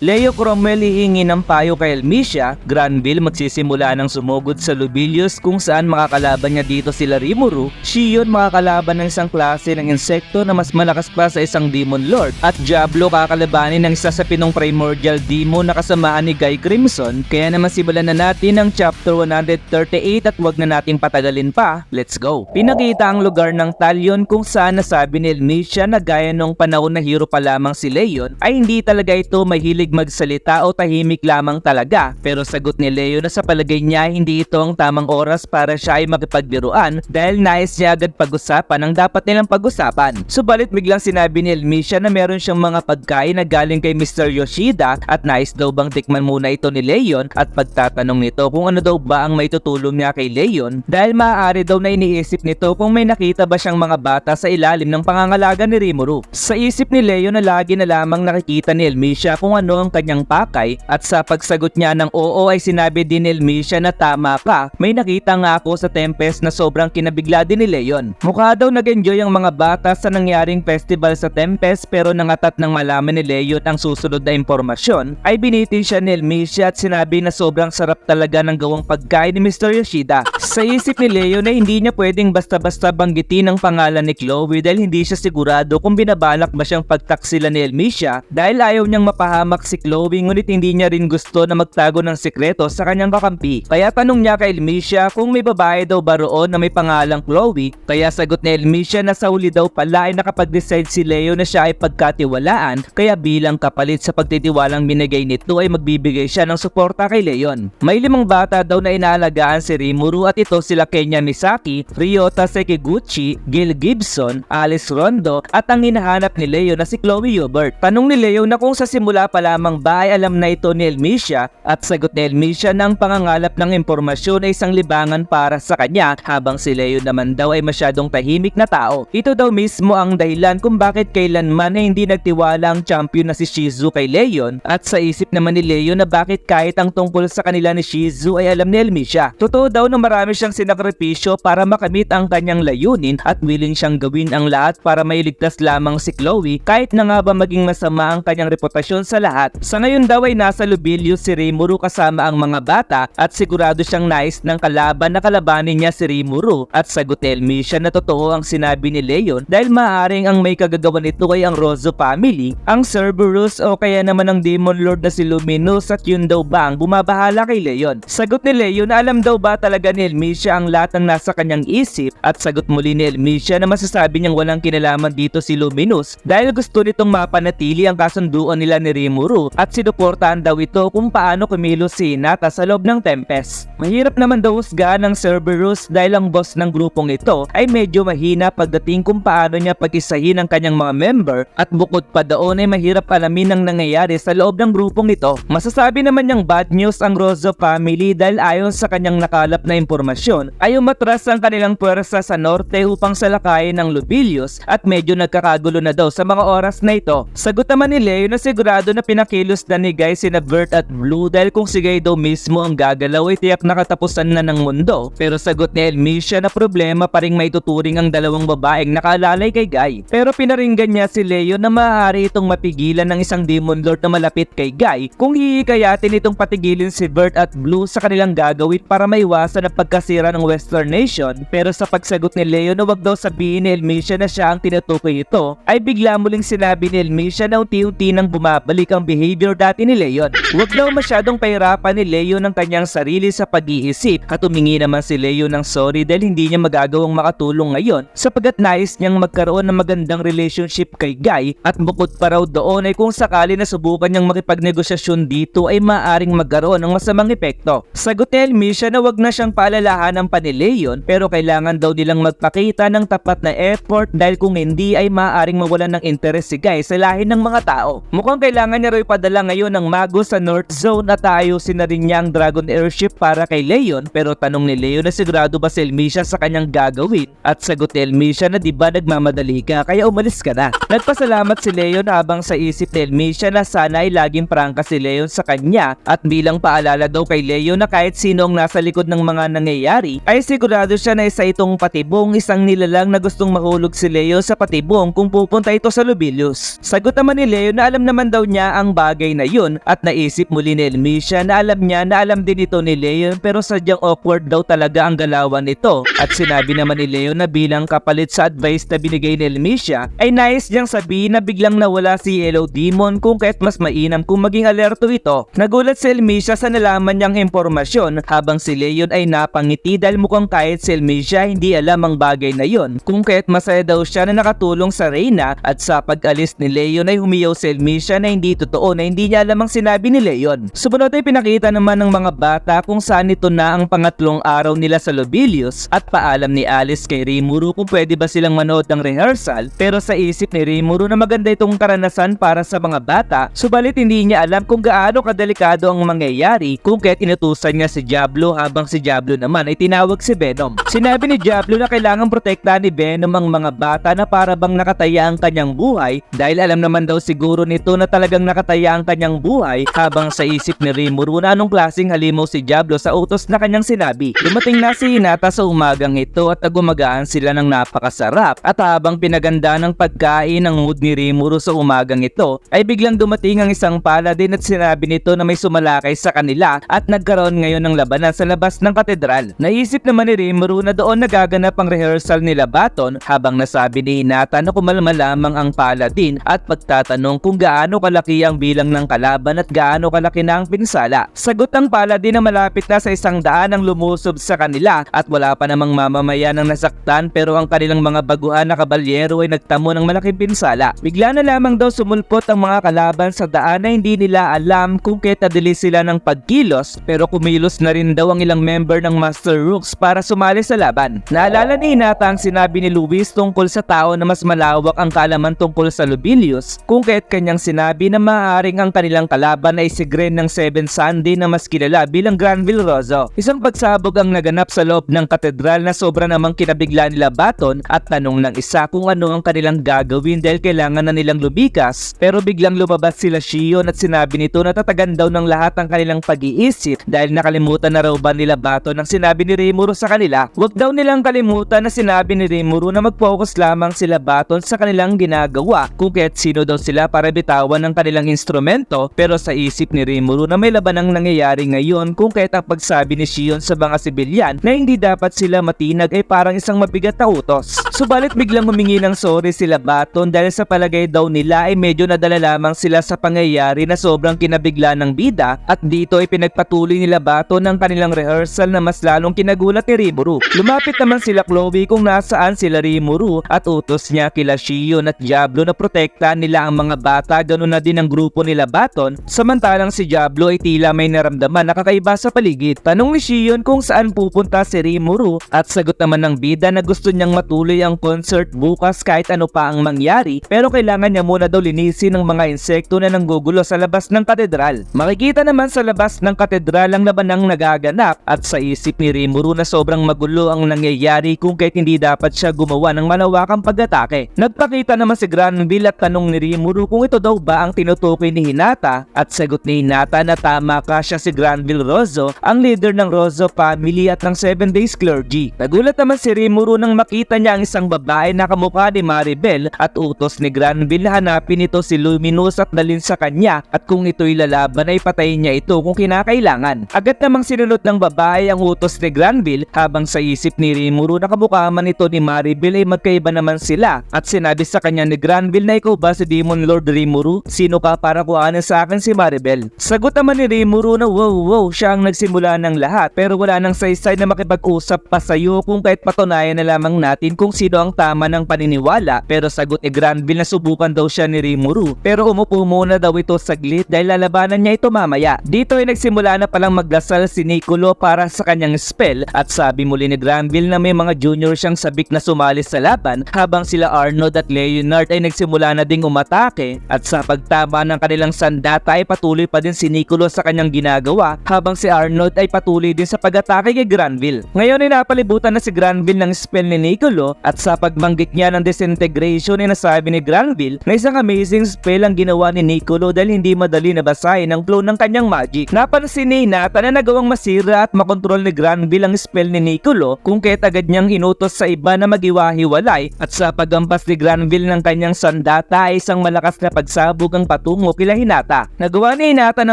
Leo Cromwell hihingi ng payo kay Elmicia, Granville magsisimula ng sumugod sa Lobilius kung saan makakalaban niya dito sila Rimuru, Shion makakalaban ng isang klase ng insekto na mas malakas pa sa isang Demon Lord, at Diablo kakalabanin ng isa sa pinong primordial demon na kasamahan ni Guy Crimson. Kaya naman simulan na natin ang chapter 138 at wag na nating patagalin pa, let's go! Pinakita ang lugar ng Talion kung saan nasabi ni Elmicia na gaya nung panahon na hero pa lamang si Leon ay hindi talaga ito mahilig magsalita o tahimik lamang talaga, pero sagot ni Leo na sa palagay niya hindi ito ang tamang oras para siya ay makipagbiruan dahil nais niya agad pag-usapan ang dapat nilang pag-usapan. Subalit biglang sinabi ni Elmicia na meron siyang mga pagkain na galing kay Mr. Yoshida at nais daw bang tikman muna ito ni Leon, at pagtatanong nito kung ano daw ba ang maitutulong niya kay Leon dahil maaari daw na iniisip nito kung may nakita ba siyang mga bata sa ilalim ng pangangalaga ni Rimuru. Sa isip ni Leo na lagi na lamang nakikita ni Elmicia kung ano ang kanyang pakay, at sa pagsagot niya ng oo ay sinabi din ni Elmicia na tama ka, may nakita nga ako sa Tempest na sobrang kinabigla din ni Leon. Mukha daw nag-enjoy ang mga bata sa nangyaring festival sa Tempest, pero nangatat ng malaman ni Leon ang susunod na impormasyon ay binitin siya ni Elmicia at sinabi na sobrang sarap talaga ng gawang pagkain ni Mr. Yoshida. Sa isip ni Leo na hindi niya pwedeng basta-basta banggitin ang pangalan ni Chloe dahil hindi siya sigurado kung binabalak ba siyang pagtaksila ni Elmicia dahil ayaw niyang mapahamak si Chloe, ngunit hindi niya rin gusto na magtago ng sikreto sa kanyang kakampi. Kaya tanong niya kay Elmicia kung may babae daw ba roon na may pangalang Chloe, kaya sagot ni Elmicia na sa huli daw pala ay nakapag-decide si Leo na siya ay pagkatiwalaan, kaya bilang kapalit sa pagtitiwalang binigay nito ay magbibigay siya ng suporta kay Leon. May 5 bata daw na inaalagaan si Rimuru at ito sila Kenya Misaki, Ryota Sekiguchi, Gil Gibson, Alice Rondo at ang hinahanap ni Leo na si Chloe Hubert. Tanong ni Leo na kung sa simula pa lamang ba ay alam na ito ni Elmicia, at sagot ni Elmicia na ang pangangalap ng impormasyon ay isang libangan para sa kanya, habang si Leo naman daw ay masyadong tahimik na tao. Ito daw mismo ang dahilan kung bakit kailanman ay hindi nagtiwala ang champion na si Shizu kay Leon, at sa isip naman ni Leo na bakit kahit ang tungkol sa kanila ni Shizu ay alam ni Elmicia. Totoo daw na marami siyang sinakripisyo para makamit ang kanyang layunin at willing siyang gawin ang lahat para mailigtas lamang si Chloe kahit na nga ba maging masama ang kanyang reputasyon sa lahat. Sa ngayon daw ay nasa Lobilius si Rimuru kasama ang mga bata at sigurado siyang nais ng kalaban na kalabanin niya si Rimuru, at sagot ni Elmicia na totoo ang sinabi ni Leon dahil maaaring ang may kagagawa nito ay ang Rozo family, ang Cerberus o kaya naman ang Demon Lord na si Luminous, at yun daw ba ang bumabahala kay Leon. Sagot ni Leon na alam daw ba talaga ni Elmicia ang lahat ng nasa kanyang isip, at sagot muli ni Elmicia na masasabi niyang walang kinalaman dito si Luminous dahil gusto nitong mapanatili ang kasunduan nila ni Rimuru at sinuportahan daw ito kung paano kumilos si Hinata sa loob ng Tempest. Mahirap naman daw husgahan ng Cerberus dahil ang boss ng grupong ito ay medyo mahina pagdating kung paano niya pag-isahin ang kanyang mga member, at bukod pa doon ay mahirap alamin ang nangyayari sa loob ng grupong ito. Masasabi naman niyang bad news ang Rozo family dahil ayon sa kanyang nakalap na impormasyon ay umatras ang kanilang puwersa sa norte upang salakayin ng Lobilius at medyo nagkakagulo na daw sa mga oras na ito. Sagot naman ni Leo na sigurado na pinakilos na ni Guy sina Bert at Blue dahil kung si Guy daw mismo ang gagalaw ay tiyak nakatapusan na ng mundo, pero sagot ni Elmicia na problema pa ring maituturing ang dalawang babaeng nakaalalay kay Guy. Pero pinaringgan niya si Leo na maaari itong mapigilan ng isang Demon Lord na malapit kay Guy kung hihikayatin itong patigilin si Bert at Blue sa kanilang gagawin para maiwasan ang pagkasira ng Western Nation. Pero sa pagsagot ni Leo na wag daw sabihin ni Elmicia na siya ang tinutukoy ito, ay bigla muling sinabi ni Elmicia na unti-unti nang bumabalik ang behavior dati ni Leon. Wag daw masyadong pahirapan ni Leo ng kanyang sarili sa pag-iisip, at humingi naman si Leo ng sorry dahil hindi niya magagawang makatulong ngayon sapagat nais niyang magkaroon ng magandang relationship kay Guy, at bukod pa raw doon ay kung sakali na subukan niyang makipagnegosasyon dito ay maaaring magkaroon ng masamang epekto. Sagot ni Elmicia na wag na siyang paalalahanan pa ni Leon, pero kailangan daw nilang magpakita ng tapat na effort dahil kung hindi ay maaaring mawalan ng interes si Guy sa lahi ng mga tao. Mukhang kailangan niya raw ipadala ngayon ng mago sa North Zone at ayusin na rin niya ang Dragon Airship para kay Leon, pero tanong ni Leon na sigurado ba si Elmicia sa kanyang gagawin, at sagot ni Elmicia na di ba nagmamadali ka kaya umalis ka na. Nagpasalamat si Leon habang sa isip ni Elmicia na sana ay laging prangka si Leon sa kanya, at bilang paalala daw kay Leon na kahit sino ang nasa likod ng mga nangyayari ay sigurado siya na isa itong patibong, isang nilalang na gustong mahulog si Leo sa patibong kung pupunta ito sa Lobilius. Sagot naman ni Leo na alam naman daw niya ang ang bagay na yun at naisip muli ni Elmisha na alam niya na alam din ito ni Leon pero sadyang awkward daw talaga ang galawan nito. At sinabi naman ni Leon na bilang kapalit sa advice na binigay ni Elmisha ay nais niyang sabihin na biglang nawala si Yellow Demon kung kaya't mas mainam kung maging alerto ito. Nagulat si Elmisha sa nalaman niyang impormasyon habang si Leon ay napangiti dahil mukhang kahit si Elmisha hindi alam ang bagay na yon. Kung kaya't masaya daw siya na nakatulong sa Reyna at sa pag-alis ni Leon ay humiyaw si Elmisha na hindi totoo na hindi niya alam ang sinabi ni Leon. Sumunod ay pinakita naman ng mga bata kung saan ito na ang pangatlong araw nila sa Lobilius at paalam ni Alice kay Rimuru kung pwede ba silang manood ng rehearsal pero sa isip ni Rimuru na maganda itong karanasan para sa mga bata subalit hindi niya alam kung gaano kadelikado ang mangyayari kung kaya't inutusan niya si Diablo habang si Diablo naman ay tinawag si Venom. Sinabi ni Diablo na kailangang protektahan ni Venom ang mga bata na para bang nakataya ang kanyang buhay dahil alam naman daw siguro nito na talagang nakataya ang kanyang buhay habang sa isip ni Rimuru na anong klaseng halimaw si Diablo sa utos na kanyang sinabi. Dumating na si Hinata sa umagang ito at nagumagaan sila ng napakasarap at habang pinaganda ng pagkain ng mood ni Rimuru sa umagang ito ay biglang dumating ang isang paladin at sinabi nito na may sumalakay sa kanila at nagkaroon ngayon ng labanan sa labas ng katedral. Naisip naman ni Rimuru na doon nagaganap ang rehearsal nila Baton habang nasabi ni Hinata na kumalma lamang ang paladin at pagtatanong kung gaano kalaki ang bilang ng kalaban at gaano kalaki na ang pinsala. Sagot ng paladin na malapit na sa 100 ang lumusob sa kanila at wala pa namang mamamayan ang nasaktan pero ang kanilang mga baguhan na kabalyero ay nagtamo ng malaking pinsala. Bigla na lamang daw sumulpot ang mga kalaban sa daan na hindi nila alam kung kaya't nadili sila ng pagkilos pero kumilos na rin daw ang ilang member ng Master Rooks para sumali sa laban. Naalala ni Hinata ang sinabi ni Luis tungkol sa tao na mas malawak ang kaalaman tungkol sa Lobilius kung kaya't kanyang sinabi na maaaring ang kanilang kalaban ay si Gren ng Seven Sunday na mas kilala bilang Granville Rosso. Isang pagsabog ang naganap sa loob ng katedral na sobra namang kinabigla nila Baton at tanong ng isa kung ano ang kanilang gagawin dahil kailangan na nilang lumikas pero biglang lumabas sila Shion at sinabi nito na tatagan daw ng lahat ang kanilang pag-iisip dahil nakalimutan na raw ba nila Baton ang sinabi ni Rimuru sa kanila. Huwag daw nilang kalimutan na sinabi ni Rimuru na mag-focus lamang sila Baton sa kanilang ginagawa kung kaya't sino daw sila para bitawan ng kanilang instrumento pero sa isip ni Rimuru na may labanang nangyayari ngayon kung kaya't ang pagsabi ni Shion sa mga sibilyan na hindi dapat sila matinag ay parang isang mabigat na utos. Subalit biglang humingi ng sorry sila Baton dahil sa palagay daw nila ay medyo nadala lamang sila sa pangyayari na sobrang kinabigla ng bida at dito ay pinagpatuloy nila Baton ng kanilang rehearsal na mas lalong kinagulat ni Rimuru. Lumapit naman sila Chloe kung nasaan sila Rimuru at utos niya kila Shion at Diablo na protektahan nila ang mga bata ganun na din ang grupo nila Baton samantalang si Diablo ay tila may naramdaman na kakaiba sa paligid. Tanong ni Shion kung saan pupunta si Rimuru at sagot naman ng bida na gusto niyang matuloy ang concert bukas kahit ano pa ang mangyari pero kailangan niya muna daw linisin ng mga insekto na nanggugulo sa labas ng katedral. Makikita naman sa labas ng katedral ang labanang nagaganap at sa isip ni Rimuru na sobrang magulo ang nangyayari kung kahit hindi dapat siya gumawa ng malawakang pag-atake. Nagpakita naman si Granville at tanong ni Rimuru kung ito daw ba ang tinutukoy ni Hinata at sagot ni Hinata na tama ka, siya si Granville Rosso, ang leader ng Rosso family at ng 7 Days Clergy. Nagulat naman si Rimuru nang makita niya ang isang babae na kamukha ni Maribel at utos ni Granville na hanapin ito si Luminous at dalhin sa kanya at kung ito'y lalaban ay patayin niya ito kung kinakailangan. Agad namang sinunod ng babae ang utos ni Granville habang sa isip ni Rimuru na kamukha man ito ni Maribel ay magkaiba naman sila at sinabi sa kanya ni Granville na ikaw ba si Demon Lord Rimuru? Sino ka para kuhanin sa akin si Maribel? Sagot naman ni Rimuru na wow siya ang nagsimula ng lahat pero wala nang saysay na makipag-usap pa sa'yo kung kahit patunayan na lamang natin kung sino ang tama ng paniniwala pero sagot ni Granville na subukan daw siya ni Rimuru pero umupo muna daw ito saglit dahil lalabanan niya ito mamaya. Dito ay nagsimula na palang magdasal si Nicolo para sa kanyang spell at sabi muli ni Granville na may mga junior siyang sabik na sumali sa laban habang sila Arnold at Leonard ay nagsimula na ding umatake at sa pagtama ng kanilang sandata ay patuloy pa din si Nicolo sa kanyang ginagawa habang si Arnold ay patuloy din sa pag-atake kay Granville. Ngayon ay napalibutan na si Granville ng spell ni Nicolo at sa pagbanggit niya ng disintegration ay nasabi ni Granville na isang amazing spell ang ginawa ni Nicolo dahil hindi madali nabasahin ang flow ng kanyang magic. Napansin ni Hinata na nagawang masira at makontrol ni Granville ang spell ni Nicolo kung kaya't agad niyang inutos sa iba na mag-iwahiwalay at sa pagampas ni Granville ng kanyang sandata ay isang malakas na pagsabog ang patungo mo kila Hinata. Nagawa ni Hinata na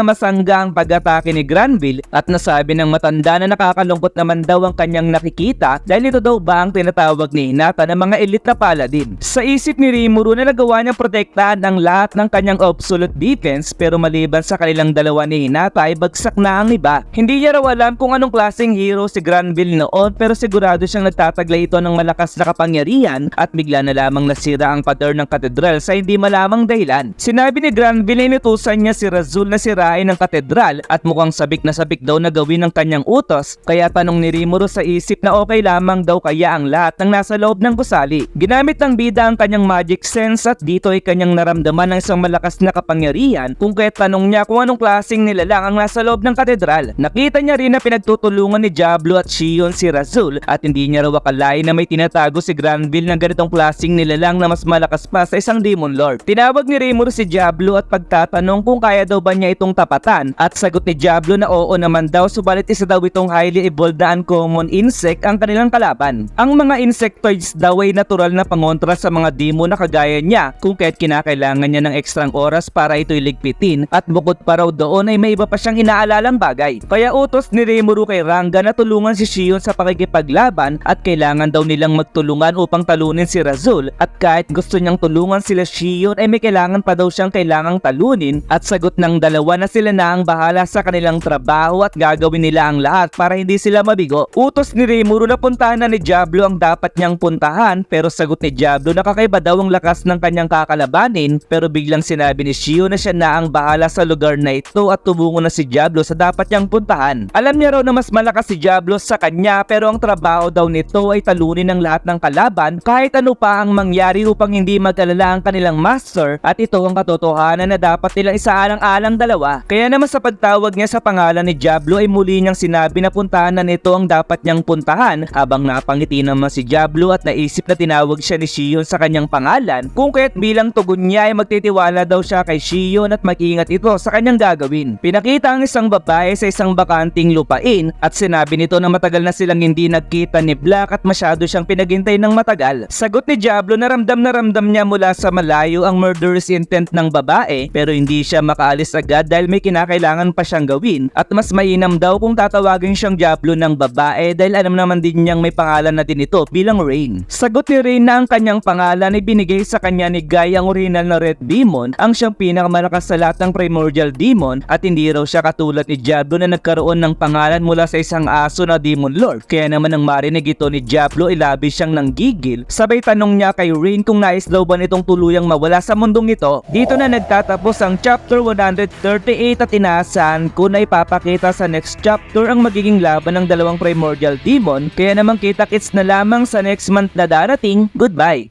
masangga ang pag-atake ni Granville at nasabi ng matanda na nakakalungkot naman daw ang kanyang nakikita dahil ito daw ba ang tinatawag ni Hinata ng mga elite na paladin. Sa isip ni Rimuru na nagawa niyang protektahan ang lahat ng kanyang absolute defense pero maliban sa kanilang dalawa ni Hinata ay bagsak na ang iba. Hindi niya raw alam kung anong klaseng hero si Granville noon pero sigurado siyang nagtataglay ito ng malakas na kapangyarihan at bigla na lamang nasira ang pader ng katedral sa hindi malamang dahilan. Sinabi ni Granville na inutusan niya si Razul na sirain ang katedral at mukhang sabik na sabik daw na gawin ng kanyang utos kaya tanong ni Rimuru sa isip na okay lamang daw kaya ang lahat ng nasa loob ng gusali. Ginamit ng bida ang kanyang magic sense at dito ay kanyang naramdaman ng isang malakas na kapangyarihan kung kaya tanong niya kung anong klaseng nilalang ang nasa loob ng katedral. Nakita niya rin na pinagtutulungan ni Diablo at Shion si Razul at hindi niya raw akalain na may tinatago si Granville ng ganitong klaseng nilalang na mas malakas pa sa isang Demon Lord. Tinawag ni Rimuru si Diablo at pagtatanong kung kaya daw ba niya itong tapatan at sagot ni Diablo na oo naman daw subalit isa daw itong highly evolved na uncommon insect ang kanilang kalaban. Ang mga insectoids daw ay natural na pangontra sa mga demon na kagaya niya kung kaya't kinakailangan niya ng ekstrang oras para ito'y ligpitin at bukod pa raw doon ay may iba pa siyang inaalalang bagay. Kaya utos ni Rimuru kay Ranga na tulungan si Shion sa pakikipaglaban at kailangan daw nilang magtulungan upang talunin si Razul at kahit gusto niyang tulungan sila Shion ay may kailangan pa daw siyang kailangang talunin at sagot ng dalawa na sila na ang bahala sa kanilang trabaho at gagawin nila ang lahat para hindi sila mabigo. Utos ni Rimuru na puntahan na ni Diablo ang dapat niyang puntahan pero sagot ni Diablo na kakaiba daw ang lakas ng kanyang kakalabanin pero biglang sinabi ni Shion na siya na ang bahala sa lugar na ito at tumungo na si Diablo sa dapat niyang puntahan. Alam niya raw na mas malakas si Diablo sa kanya pero ang trabaho daw nito ay talunin ang lahat ng kalaban kahit ano pa ang mangyari upang hindi mag-alala ang kanilang master at ito ang katotohanan na dapat nilang isaalang-alang dalawa. Kaya naman sa pagtawag niya sa pangalan ni Diablo ay muli niyang sinabi na puntahan na nito ang dapat niyang puntahan habang napangiti naman si Diablo at naisip na tinawag siya ni Shion sa kanyang pangalan kung kaya't bilang tugon niya ay magtitiwala daw siya kay Shion at mag-ingat ito sa kanyang gagawin. Pinakita ang isang babae sa isang bakanting lupain at sinabi nito na matagal na silang hindi nagkita ni Black at masyado siyang pinaghintay ng matagal. Sagot ni Diablo na ramdam niya mula sa malayo ang murderous intent ng babae pero hindi siya makaalis agad dahil may kinakailangan pa siyang gawin at mas mainam daw kung tatawagin siyang Diablo ng babae dahil alam naman din niyang may pangalan na din ito bilang Rain. Sagot ni Rain na ang kanyang pangalan ay binigay sa kanya ni Guy ang original na Red Demon ang siyang pinakamalakas sa lahat ng Primordial Demon at hindi raw siya katulad ni Diablo na nagkaroon ng pangalan mula sa isang aso na Demon Lord. Kaya naman nang marinig ito ni Diablo ay labis siyang nanggigil. Sabay tanong niya kay Rain kung nais daw ba nitong tuluyang mawala sa mundong ito. Dito na nagtatapos ang chapter 138 at inaasahan ko na ipapakita sa next chapter ang magiging laban ng dalawang Primordial Demon. Kaya naman kita-kits na lamang sa next month na darating. Goodbye!